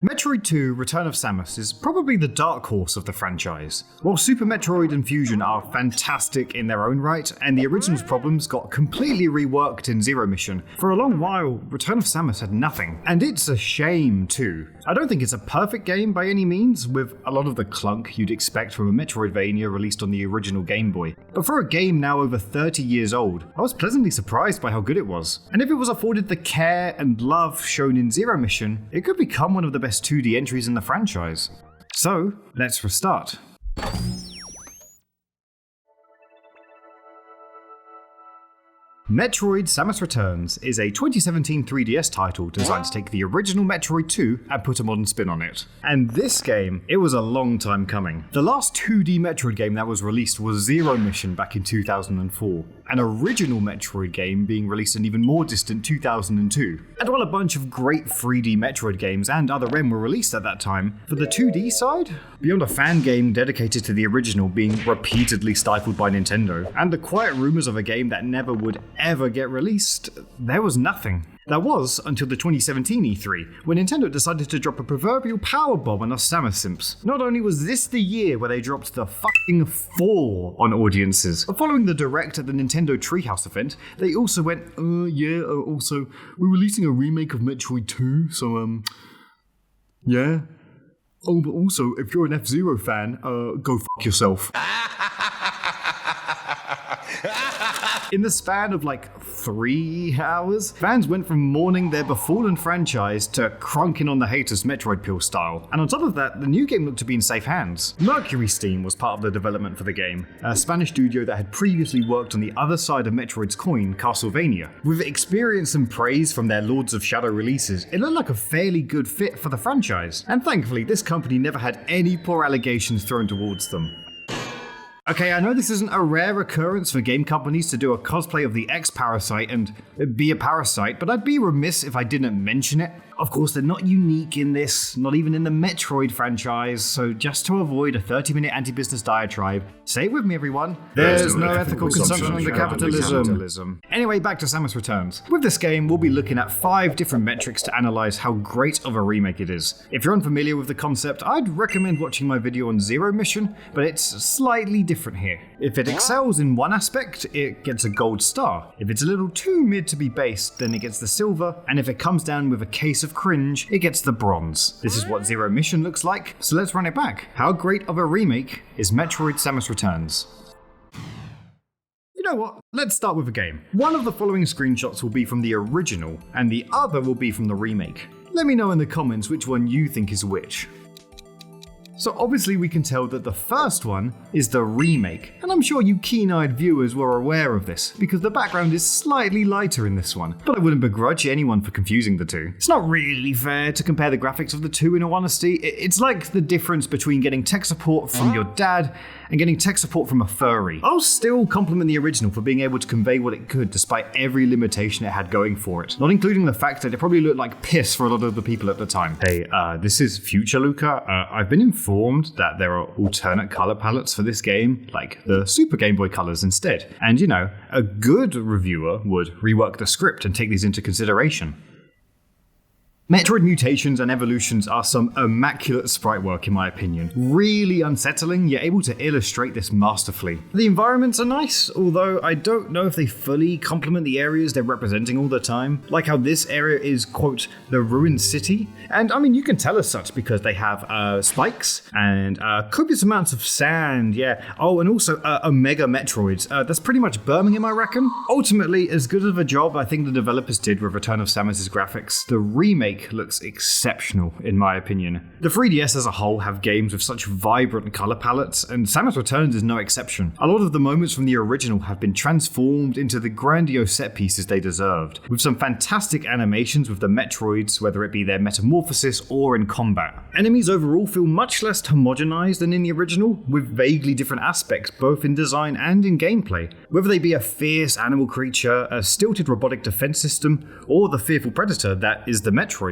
Metroid 2 Return of Samus is probably the dark horse of the franchise. While Super Metroid and Fusion are fantastic in their own right, and the original's problems got completely reworked in Zero Mission, for a long while, Return of Samus had nothing. And it's a shame too. I don't think it's a perfect game by any means, with a lot of the clunk you'd expect from a Metroidvania released on the original Game Boy. But for a game now over 30 years old, I was pleasantly surprised by how good it was. And if it was afforded the care and love shown in Zero Mission, it could become one of the best 2D entries in the franchise. So, let's restart. Metroid Samus Returns is a 2017 3DS title designed to take the original Metroid 2 and put a modern spin on it. And this game, it was a long time coming. The last 2D Metroid game that was released was Zero Mission back in 2004, an original Metroid game being released in even more distant 2002. And while a bunch of great 3D Metroid games and other M were released at that time, for the 2D side, beyond a fan game dedicated to the original being repeatedly stifled by Nintendo, and the quiet rumors of a game that never would ever get released, there was nothing. That was until the 2017 E3, when Nintendo decided to drop a proverbial power bomb on us Samus simps. Not only was this the year where they dropped the fucking 4 on audiences, but following the direct at the Nintendo Treehouse Event, they also went, also, we're releasing a remake of Metroid 2, so, yeah. Oh, but also, if you're an F-Zero fan, go fuck yourself. In the span of like 3 hours, fans went from mourning their befallen franchise to crunking on the haters Metroid pill style. And on top of that, the new game looked to be in safe hands. Mercury Steam was part of the development for the game, a Spanish studio that had previously worked on the other side of Metroid's coin, Castlevania. With experience and praise from their Lords of Shadow releases, it looked like a fairly good fit for the franchise. And thankfully, this company never had any poor allegations thrown towards them. Okay, I know this isn't a rare occurrence for game companies to do a cosplay of the X-Parasite and be a parasite, but I'd be remiss if I didn't mention it. Of course, they're not unique in this, not even in the Metroid franchise, so just to avoid a 30-minute anti-business diatribe, say it with me everyone, there's no ethical consumption under capitalism. Anyway, back to Samus Returns. With this game, we'll be looking at 5 different metrics to analyze how great of a remake it is. If you're unfamiliar with the concept, I'd recommend watching my video on Zero Mission, but it's slightly different here. If it excels in one aspect, it gets a gold star. If it's a little too mid to be based, then it gets the silver, and if it comes down with a case of cringe, it gets the bronze. This is what Zero Mission looks like, so let's run it back. How great of a remake is Metroid Samus Returns? You know what? Let's start with a game. One of the following screenshots will be from the original, and the other will be from the remake. Let me know in the comments which one you think is which. So obviously we can tell that the first one is the remake, and I'm sure you keen-eyed viewers were aware of this, because the background is slightly lighter in this one, but I wouldn't begrudge anyone for confusing the two. It's not really fair to compare the graphics of the two in all honesty. It's like the difference between getting tech support from your dad and getting tech support from a furry. I'll still compliment the original for being able to convey what it could despite every limitation it had going for it, not including the fact that it probably looked like piss for a lot of the people at the time. Hey, this is Future Luca. I've been informed that there are alternate color palettes for this game, like the Super Game Boy colors instead. And you know, a good reviewer would rework the script and take these into consideration. Metroid mutations and evolutions are some immaculate sprite work in my opinion. Really unsettling, yet able to illustrate this masterfully. The environments are nice, although I don't know if they fully complement the areas they're representing all the time. Like how this area is, quote, the ruined city. And I mean, you can tell as such because they have spikes and copious amounts of sand, yeah. Oh, and also Omega Metroids. That's pretty much Birmingham, I reckon. Ultimately, as good of a job I think the developers did with Return of Samus' graphics, the remake looks exceptional in my opinion. The 3DS as a whole have games with such vibrant color palettes, and Samus Returns is no exception. A lot of the moments from the original have been transformed into the grandiose set pieces they deserved, with some fantastic animations with the Metroids, whether it be their metamorphosis or in combat. Enemies overall feel much less homogenized than in the original, with vaguely different aspects both in design and in gameplay. Whether they be a fierce animal creature, a stilted robotic defense system, or the fearful predator that is the Metroids.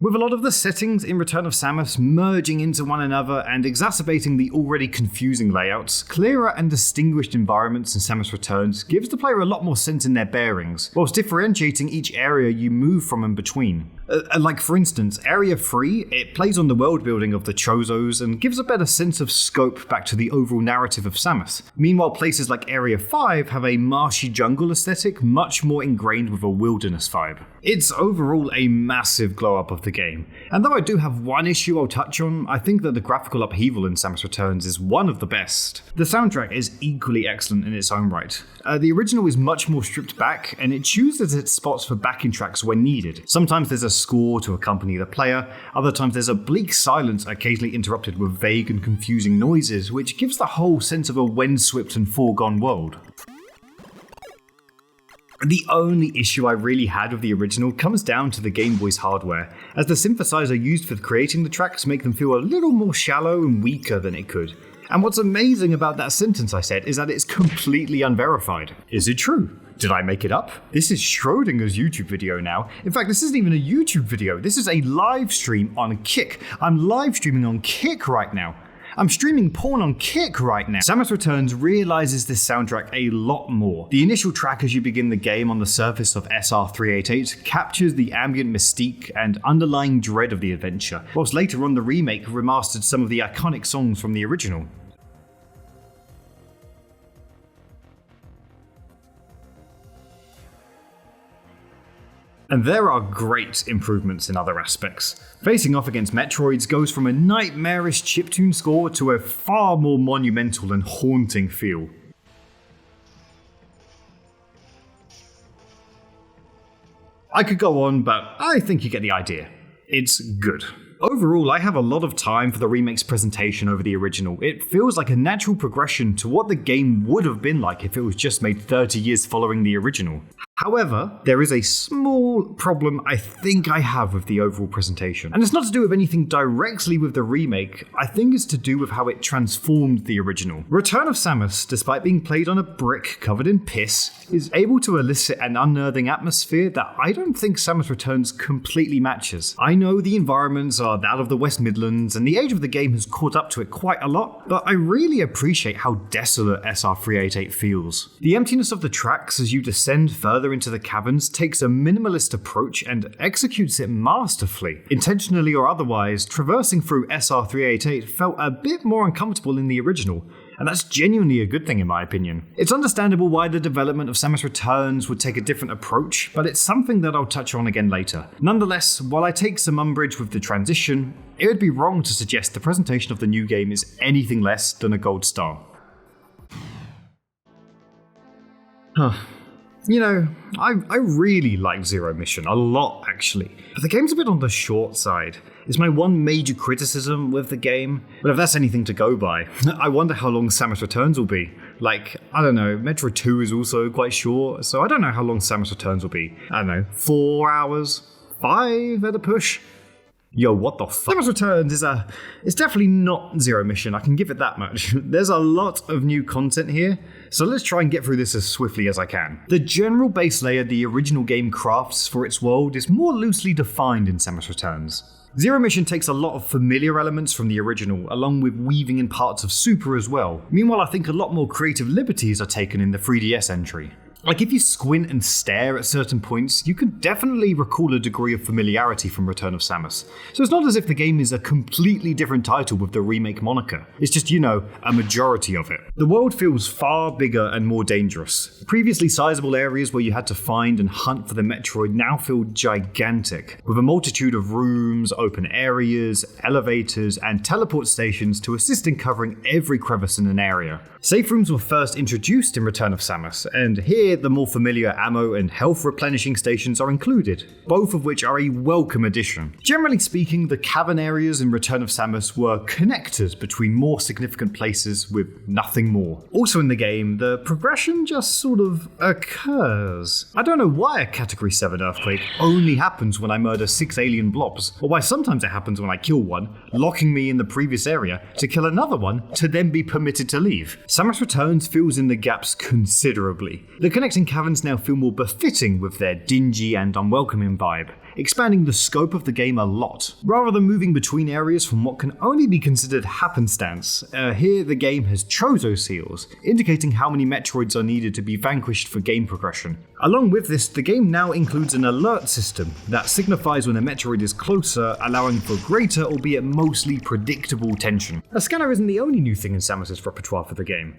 with a lot of the settings in Return of Samus merging into one another and exacerbating the already confusing layouts. Clearer and distinguished environments in Samus Returns gives the player a lot more sense in their bearings, whilst differentiating each area you move from and between. Like for instance, Area 3, it plays on the world building of the Chozos and gives a better sense of scope back to the overall narrative of Samus. Meanwhile, places like Area 5 have a marshy jungle aesthetic, much more ingrained with a wilderness vibe. It's overall a massive glow up of the game, and though I do have one issue I'll touch on, I think that the graphical upheaval in Samus Returns is one of the best. The soundtrack is equally excellent in its own right. The original is much more stripped back, and it chooses its spots for backing tracks when needed. Sometimes there's a score to accompany the player, other times there's a bleak silence occasionally interrupted with vague and confusing noises, which gives the whole sense of a windswept and foregone world. The only issue I really had with the original comes down to the Game Boy's hardware, as the synthesizer used for creating the tracks make them feel a little more shallow and weaker than it could. And what's amazing about that sentence I said is that it's completely unverified. Is it true? Did I make it up? This is Schrodinger's YouTube video now. In fact, this isn't even a YouTube video, this is a live stream on Kick. I'm live streaming on Kick right now. I'm streaming porn on Kick right now. Samus Returns realizes this soundtrack a lot more. The initial track as you begin the game on the surface of SR388 captures the ambient mystique and underlying dread of the adventure, whilst later on the remake remastered some of the iconic songs from the original. And there are great improvements in other aspects. Facing off against Metroids goes from a nightmarish chiptune score to a far more monumental and haunting feel. I could go on, but I think you get the idea. It's good. Overall, I have a lot of time for the remake's presentation over the original. It feels like a natural progression to what the game would have been like if it was just made 30 years following the original. However, there is a small problem I think I have with the overall presentation. And it's not to do with anything directly with the remake, I think it's to do with how it transformed the original. Return of Samus, despite being played on a brick covered in piss, is able to elicit an unnerving atmosphere that I don't think Samus Returns completely matches. I know the environments are that of the West Midlands, and the age of the game has caught up to it quite a lot, but I really appreciate how desolate SR388 feels. The emptiness of the tracks as you descend further into the caverns takes a minimalist approach and executes it masterfully. Intentionally or otherwise, traversing through SR388 felt a bit more uncomfortable in the original, and that's genuinely a good thing in my opinion. It's understandable why the development of Samus Returns would take a different approach, but it's something that I'll touch on again later. Nonetheless, while I take some umbrage with the transition, it would be wrong to suggest the presentation of the new game is anything less than a gold star. You know, I really like Zero Mission, a lot actually, but the game's a bit on the short side. It's my one major criticism with the game, but if that's anything to go by, I wonder how long Samus Returns will be. Like, I don't know, Metroid 2 is also quite short, so I don't know how long Samus Returns will be. I don't know, 4 hours? 5 at a push? Yo, what the fuck? Samus Returns it's definitely not Zero Mission, I can give it that much. There's a lot of new content here, so let's try and get through this as swiftly as I can. The general base layer the original game crafts for its world is more loosely defined in Samus Returns. Zero Mission takes a lot of familiar elements from the original, along with weaving in parts of Super as well. Meanwhile, I think a lot more creative liberties are taken in the 3DS entry. Like, if you squint and stare at certain points, you can definitely recall a degree of familiarity from Return of Samus. So it's not as if the game is a completely different title with the remake moniker. It's just, you know, a majority of it. The world feels far bigger and more dangerous. Previously sizable areas where you had to find and hunt for the Metroid now feel gigantic, with a multitude of rooms, open areas, elevators, and teleport stations to assist in covering every crevice in an area. Safe rooms were first introduced in Return of Samus, and here the more familiar ammo and health replenishing stations are included, both of which are a welcome addition. Generally speaking, the cavern areas in Return of Samus were connectors between more significant places with nothing more. Also in the game, the progression just sort of occurs. I don't know why a Category 7 earthquake only happens when I murder 6 alien blobs, or why sometimes it happens when I kill one, locking me in the previous area to kill another one to then be permitted to leave. Samus Returns fills in the gaps considerably. The connecting caverns now feel more befitting with their dingy and unwelcoming vibe, expanding the scope of the game a lot. Rather than moving between areas from what can only be considered happenstance, here the game has Chozo seals, indicating how many Metroids are needed to be vanquished for game progression. Along with this, the game now includes an alert system that signifies when a Metroid is closer, allowing for greater, albeit mostly predictable tension. A scanner isn't the only new thing in Samus's repertoire for the game.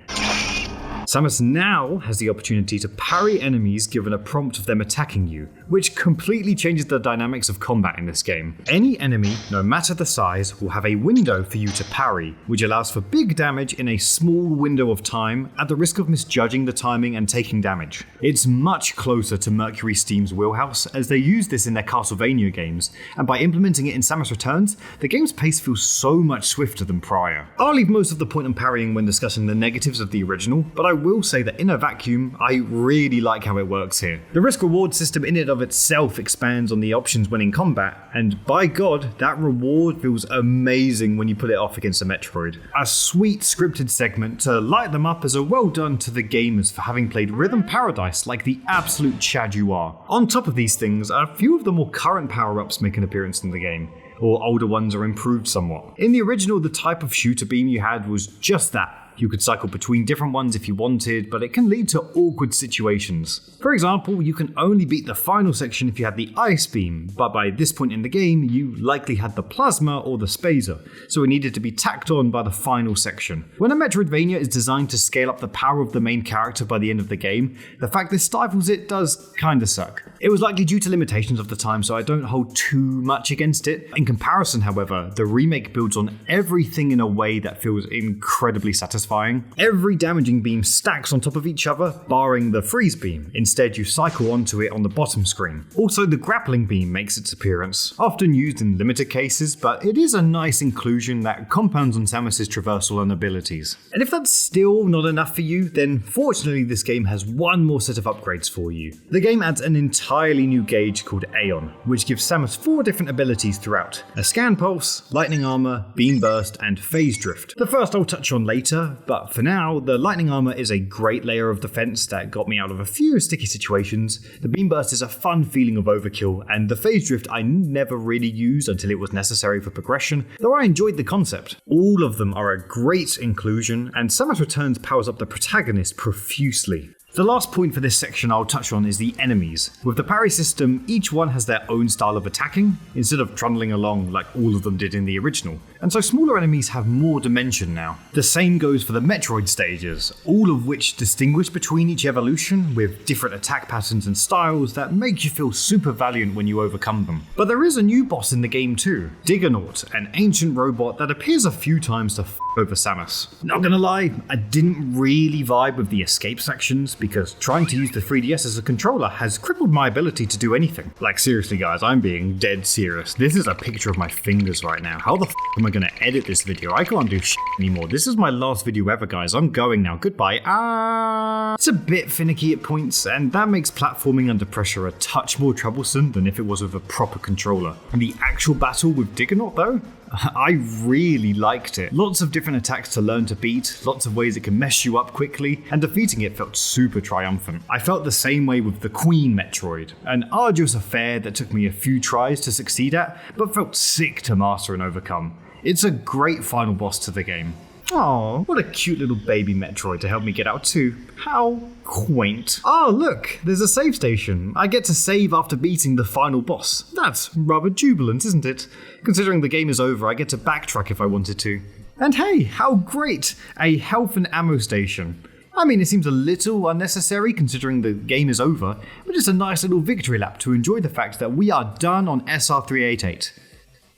Samus now has the opportunity to parry enemies given a prompt of them attacking you, which completely changes the dynamics of combat in this game. Any enemy, no matter the size, will have a window for you to parry, which allows for big damage in a small window of time at the risk of misjudging the timing and taking damage. It's much closer to Mercury Steam's wheelhouse, as they use this in their Castlevania games, and by implementing it in Samus Returns, the game's pace feels so much swifter than prior. I'll leave most of the point on parrying when discussing the negatives of the original, but I will say that in a vacuum, I really like how it works here. The risk-reward system in and of itself expands on the options when in combat, and by god, that reward feels amazing when you put it off against a Metroid. A sweet scripted segment to light them up as a well done to the gamers for having played Rhythm Paradise like the absolute chad you are. On top of these things, a few of the more current power-ups make an appearance in the game, or older ones are improved somewhat. In the original, the type of shooter beam you had was just that. You could cycle between different ones if you wanted, but it can lead to awkward situations. For example, you can only beat the final section if you had the ice beam, but by this point in the game, you likely had the plasma or the spazer, so it needed to be tacked on by the final section. When a Metroidvania is designed to scale up the power of the main character by the end of the game, the fact this stifles it does kinda suck. It was likely due to limitations of the time, so I don't hold too much against it. In comparison, however, the remake builds on everything in a way that feels incredibly satisfying. Every damaging beam stacks on top of each other, barring the freeze beam. Instead, you cycle onto it on the bottom screen. Also, the grappling beam makes its appearance, often used in limited cases, but it is a nice inclusion that compounds on Samus's traversal and abilities. And if that's still not enough for you, then fortunately this game has one more set of upgrades for you. The game adds an entirely new gauge called Aeon, which gives Samus 4 different abilities throughout: a scan pulse, lightning armor, beam burst, and phase drift. The first I'll touch on later, but for now, the lightning armor is a great layer of defense that got me out of a few sticky situations, the beam burst is a fun feeling of overkill, and the phase drift I never really used until it was necessary for progression, though I enjoyed the concept. All of them are a great inclusion, and Samus Returns powers up the protagonist profusely. The last point for this section I'll touch on is the enemies. With the parry system, each one has their own style of attacking, instead of trundling along like all of them did in the original. And so smaller enemies have more dimension now. The same goes for the Metroid stages, all of which distinguish between each evolution with different attack patterns and styles that make you feel super valiant when you overcome them. But there is a new boss in the game too, Diggernaut, an ancient robot that appears a few times to over Samus. Not gonna lie, I didn't really vibe with the escape sections, because trying to use the 3DS as a controller has crippled my ability to do anything. Like seriously guys, I'm being dead serious. This is a picture of my fingers right now. How the f am I gonna edit this video? I can't do anymore. This is my last video ever guys. I'm going now. Goodbye. It's a bit finicky at points, and that makes platforming under pressure a touch more troublesome than if it was with a proper controller. And the actual battle with Diggernaut though? I really liked it. Lots of different attacks to learn to beat, lots of ways it can mess you up quickly, and defeating it felt super triumphant. I felt the same way with the Queen Metroid, an arduous affair that took me a few tries to succeed at, but felt sick to master and overcome. It's a great final boss to the game. Aw, what a cute little baby Metroid to help me get out too. How quaint. Oh look, there's a save station. I get to save after beating the final boss. That's rather jubilant, isn't it? Considering the game is over, I get to backtrack if I wanted to. And hey, how great! A health and ammo station. I mean, it seems a little unnecessary considering the game is over, but it's a nice little victory lap to enjoy the fact that we are done on SR388.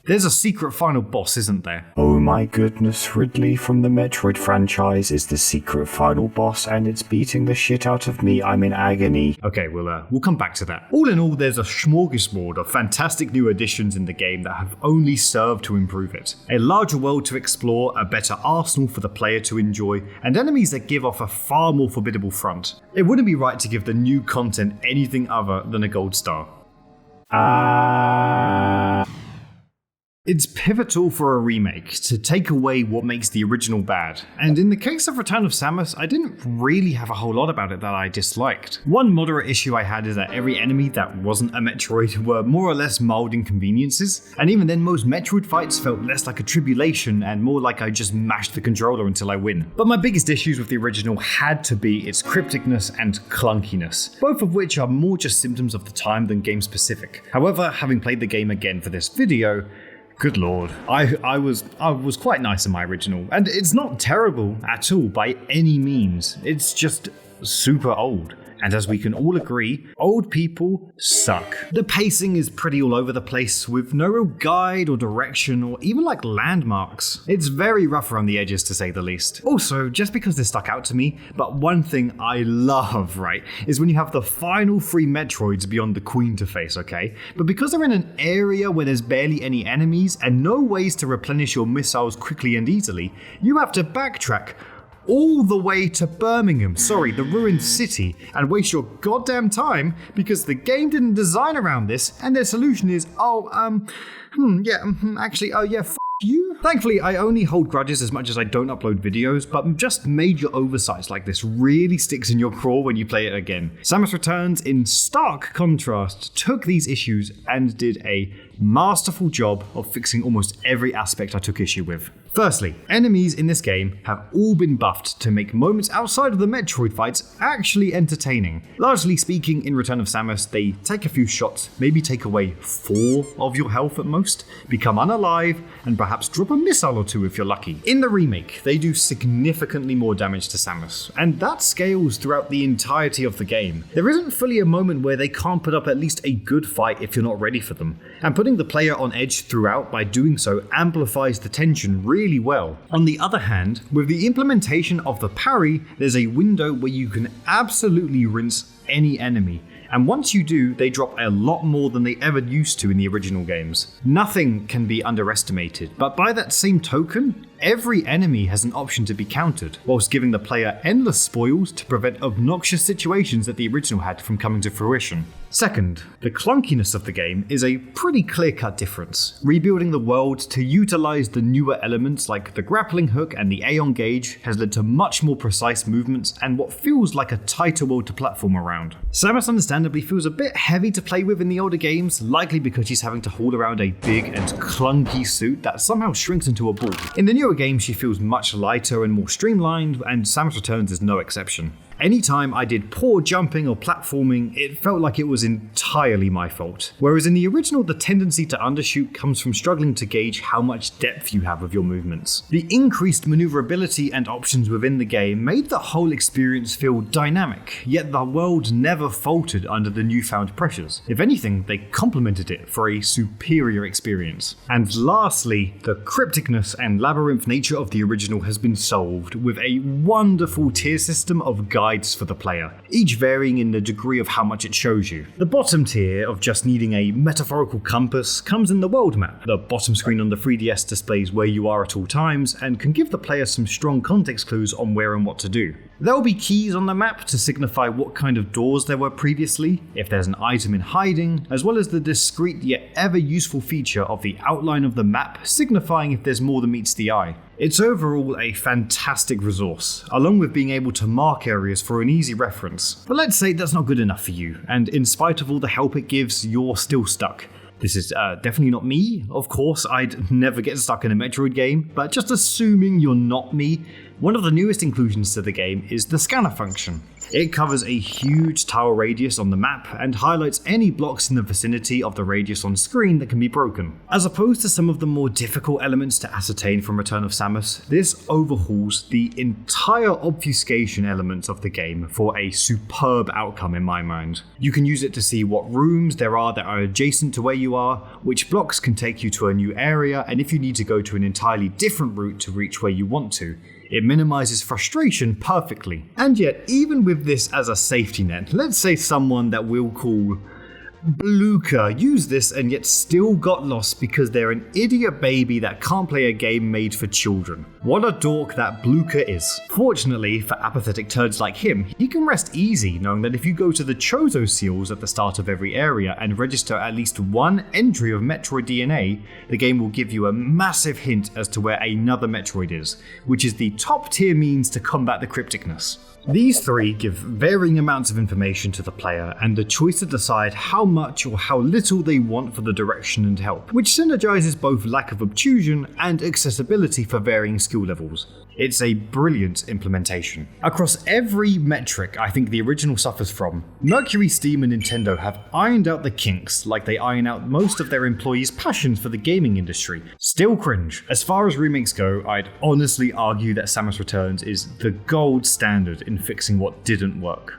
There's a secret final boss, isn't there? Oh my goodness, Ridley from the Metroid franchise is the secret final boss and it's beating the shit out of me. I'm in agony. Okay, we'll come back to that. All in all, there's a smorgasbord of fantastic new additions in the game that have only served to improve it. A larger world to explore, a better arsenal for the player to enjoy, and enemies that give off a far more formidable front. It wouldn't be right to give the new content anything other than a gold star. It's pivotal for a remake to take away what makes the original bad, and in the case of Return of Samus, I didn't really have a whole lot about it that I disliked. One moderate issue I had is that every enemy that wasn't a Metroid were more or less mild inconveniences, and even then most Metroid fights felt less like a tribulation and more like I just mashed the controller until I win. But my biggest issues with the original had to be its crypticness and clunkiness, both of which are more just symptoms of the time than game specific. However, having played the game again for this video, good lord, I was quite nice in my original, and it's not terrible at all by any means, it's just super old. And as we can all agree, old people suck. The pacing is pretty all over the place, with no real guide or direction or even like landmarks. It's very rough around the edges to say the least. Also, just because this stuck out to me, but one thing I love, right, is when you have the final 3 Metroids beyond the Queen to face, okay? But because they're in an area where there's barely any enemies and no ways to replenish your missiles quickly and easily, you have to backtrack all the way to Birmingham, the ruined city, and waste your goddamn time because the game didn't design around this, and their solution is, f you. Thankfully, I only hold grudges as much as I don't upload videos, but just major oversights like this really sticks in your craw when you play it again. Samus Returns, in stark contrast, took these issues and did a masterful job of fixing almost every aspect I took issue with. Firstly, enemies in this game have all been buffed to make moments outside of the Metroid fights actually entertaining. Largely speaking, in Return of Samus, they take a few shots, maybe take away 4 of your health at most, become unalive, and perhaps drop a missile or 2 if you're lucky. In the remake, they do significantly more damage to Samus, and that scales throughout the entirety of the game. There isn't fully a moment where they can't put up at least a good fight if you're not ready for them, and putting the player on edge throughout by doing so amplifies the tension really well. On the other hand, with the implementation of the parry, there's a window where you can absolutely rinse any enemy. And once you do, they drop a lot more than they ever used to in the original games. Nothing can be underestimated, but by that same token, every enemy has an option to be countered, whilst giving the player endless spoils to prevent obnoxious situations that the original had from coming to fruition. Second, the clunkiness of the game is a pretty clear-cut difference. Rebuilding the world to utilize the newer elements like the grappling hook and the Aeon gauge has led to much more precise movements and what feels like a tighter world to platform around. Samus understandably feels a bit heavy to play with in the older games, likely because she's having to haul around a big and clunky suit that somehow shrinks into a ball. In the newer games, she feels much lighter and more streamlined, and Samus Returns is no exception. Anytime I did poor jumping or platforming, it felt like it was entirely my fault. Whereas in the original, the tendency to undershoot comes from struggling to gauge how much depth you have with your movements. The increased maneuverability and options within the game made the whole experience feel dynamic, yet the world never faltered under the newfound pressures. If anything, they complemented it for a superior experience. And lastly, the crypticness and labyrinth nature of the original has been solved with a wonderful tier system of guides for the player, each varying in the degree of how much it shows you. The bottom tier of just needing a metaphorical compass comes in the world map. The bottom screen on the 3DS displays where you are at all times and can give the player some strong context clues on where and what to do. There will be keys on the map to signify what kind of doors there were previously, if there's an item in hiding, as well as the discreet yet ever useful feature of the outline of the map signifying if there's more than meets the eye. It's overall a fantastic resource, along with being able to mark areas for an easy reference. But let's say that's not good enough for you, and in spite of all the help it gives, you're still stuck. This is definitely not me. Of course, I'd never get stuck in a Metroid game, but just assuming you're not me, one of the newest inclusions to the game is the scanner function. It covers a huge tile radius on the map and highlights any blocks in the vicinity of the radius on screen that can be broken. As opposed to some of the more difficult elements to ascertain from Return of Samus, this overhauls the entire obfuscation elements of the game for a superb outcome in my mind. You can use it to see what rooms there are that are adjacent to where you are, which blocks can take you to a new area, and if you need to go to an entirely different route to reach where you want to. It minimizes frustration perfectly. And yet, even with this as a safety net, let's say someone that we'll call Bluka used this and yet still got lost because they're an idiot baby that can't play a game made for children. What a dork that Bluka is. Fortunately for apathetic turds like him, he can rest easy knowing that if you go to the Chozo seals at the start of every area and register at least one entry of Metroid DNA, the game will give you a massive hint as to where another Metroid is, which is the top tier means to combat the crypticness. These three give varying amounts of information to the player and the choice to decide how much or how little they want for the direction and help, which synergizes both lack of obtrusion and accessibility for varying skill levels. It's a brilliant implementation. Across every metric I think the original suffers from, Mercury, Steam and Nintendo have ironed out the kinks like they iron out most of their employees' passions for the gaming industry. Still cringe. As far as remakes go, I'd honestly argue that Samus Returns is the gold standard in fixing what didn't work.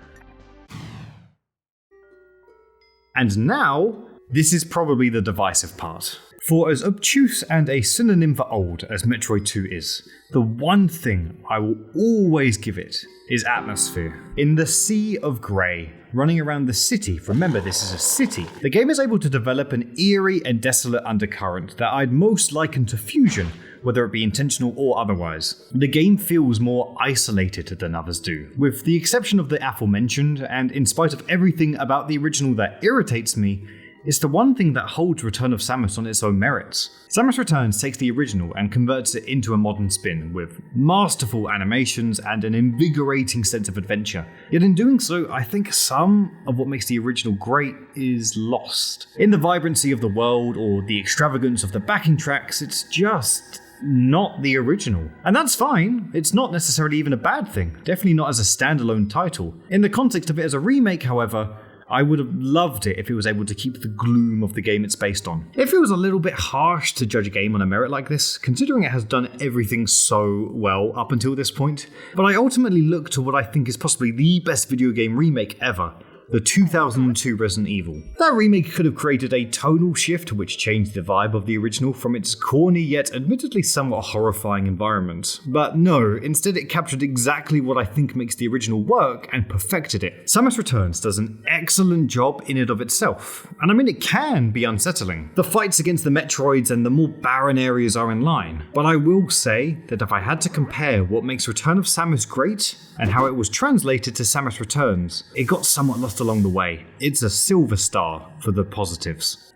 And now, this is probably the divisive part. For as obtuse and a synonym for old as Metroid 2 is, the one thing I will always give it is atmosphere. In the sea of grey, running around the city, remember this is a city, the game is able to develop an eerie and desolate undercurrent that I'd most liken to Fusion, whether it be intentional or otherwise. The game feels more isolated than others do, with the exception of the aforementioned, and in spite of everything about the original that irritates me, it's the one thing that holds Return of Samus on its own merits. Samus Returns takes the original and converts it into a modern spin, with masterful animations and an invigorating sense of adventure. Yet in doing so, I think some of what makes the original great is lost. In the vibrancy of the world or the extravagance of the backing tracks, it's just not the original. And that's fine, it's not necessarily even a bad thing, definitely not as a standalone title. In the context of it as a remake, however, I would have loved it if it was able to keep the gloom of the game it's based on. It feels a little bit harsh to judge a game on a merit like this, considering it has done everything so well up until this point, but I ultimately look to what I think is possibly the best video game remake ever, the 2002 Resident Evil. That remake could have created a tonal shift which changed the vibe of the original from its corny yet admittedly somewhat horrifying environment. But no, instead it captured exactly what I think makes the original work and perfected it. Samus Returns does an excellent job in and of itself, and I mean it can be unsettling. The fights against the Metroids and the more barren areas are in line, but I will say that if I had to compare what makes Return of Samus great and how it was translated to Samus Returns, it got somewhat lost along the way. It's a silver star for the positives.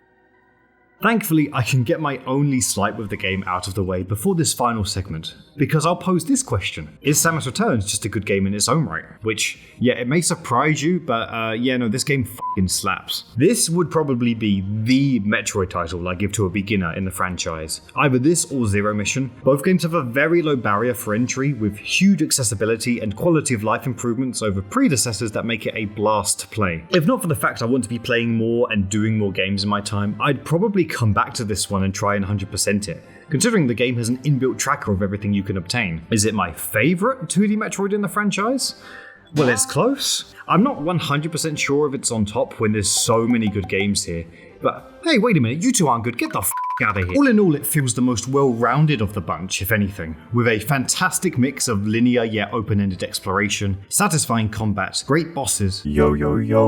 Thankfully, I can get my only slight with the game out of the way before this final segment, because I'll pose this question. Is Samus Returns just a good game in its own right? Which, yeah, it may surprise you, but this game f***ing slaps. This would probably be the Metroid title I give to a beginner in the franchise. Either this or Zero Mission. Both games have a very low barrier for entry, with huge accessibility and quality of life improvements over predecessors that make it a blast to play. If not for the fact I want to be playing more and doing more games in my time, I'd probably come back to this one and try and 100% it, considering the game has an inbuilt tracker of everything you can obtain. Is it my favourite 2D Metroid in the franchise? Well, it's close. I'm not 100% sure if it's on top when there's so many good games here, but hey, wait a minute, you two aren't good, get the f*** out of here. All in all, it feels the most well-rounded of the bunch, if anything, with a fantastic mix of linear yet open-ended exploration, satisfying combat, great bosses, Yo,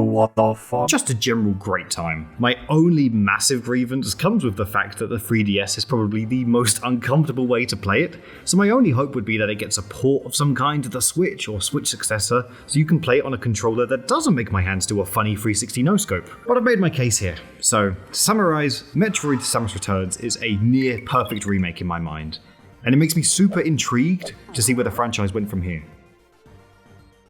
what the fuck? just a general great time. My only massive grievance comes with the fact that the 3DS is probably the most uncomfortable way to play it, so my only hope would be that it gets a port of some kind to the Switch or Switch successor, so you can play it on a controller that doesn't make my hands do a funny 360 no-scope. But I've made my case here. So, to summarize, Metroid Samus Returns is a near perfect remake in my mind, and it makes me super intrigued to see where the franchise went from here.